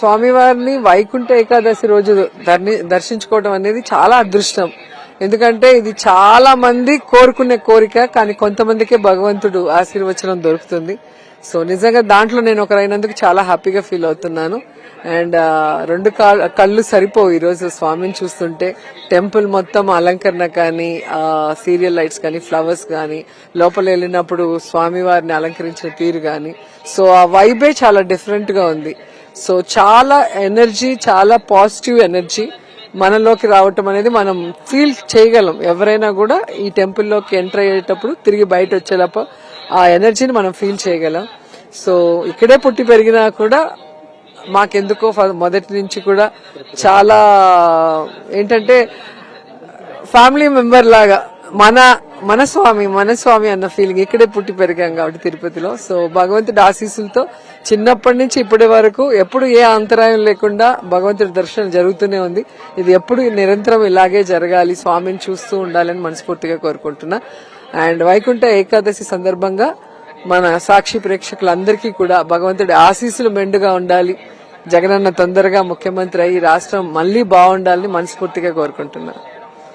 స్వామివారిని వైకుంఠ ఏకాదశి రోజు దర్శించుకోవడం అనేది చాలా అదృష్టం. ఎందుకంటే ఇది చాలా మంది కోరుకునే కోరిక, కానీ కొంతమందికే భగవంతుడు ఆశీర్వచనం దొరుకుతుంది. సో నిజంగా దాంట్లో నేను ఒకరైనందుకు చాలా హ్యాపీగా ఫీల్ అవుతున్నాను. అండ్ రెండు కళ్ళు సరిపోవు ఈరోజు స్వామిని చూస్తుంటే. టెంపుల్ మొత్తం అలంకరణ కానీ, సీరియల్ లైట్స్ కానీ, ఫ్లవర్స్ కానీ, లోపల వెళ్ళినప్పుడు స్వామివారిని అలంకరించిన తీరు కానీ, సో ఆ వైబే చాలా డిఫరెంట్ గా ఉంది. సో చాలా ఎనర్జీ, చాలా పాజిటివ్ ఎనర్జీ మనలోకి రావటం అనేది మనం ఫీల్ చేయగలం. ఎవరైనా కూడా ఈ టెంపుల్లోకి ఎంటర్ అయ్యేటప్పుడు తిరిగి బయట వచ్చేటప్పుడు ఆ ఎనర్జీని మనం ఫీల్ చేయగలం. సో ఇక్కడే పుట్టి పెరిగినా కూడా మాకెందుకో మొదటి నుంచి కూడా చాలా ఏంటంటే ఫ్యామిలీ మెంబర్ లాగా మన స్వామి అన్న ఫీలింగ్. ఇక్కడే పుట్టి పెరిగాం కాబట్టి తిరుపతిలో. సో భగవంతుడి ఆశీస్సులతో చిన్నప్పటి నుంచి ఇప్పటి వరకు ఎప్పుడు ఏ అంతరాయం లేకుండా భగవంతుడి దర్శనం జరుగుతూనే ఉంది. ఇది ఎప్పుడు నిరంతరం ఇలాగే జరగాలి, స్వామిని చూస్తూ ఉండాలని మనస్ఫూర్తిగా కోరుకుంటున్నా. అండ్ వైకుంఠ ఏకాదశి సందర్భంగా మన సాక్షి ప్రేక్షకులందరికీ కూడా భగవంతుడి ఆశీస్సులు మెండుగా ఉండాలి, జగనన్న తొందరగా ముఖ్యమంత్రి అయ్యి రాష్ట్రం మళ్లీ బాగుండాలని మనస్ఫూర్తిగా కోరుకుంటున్నా.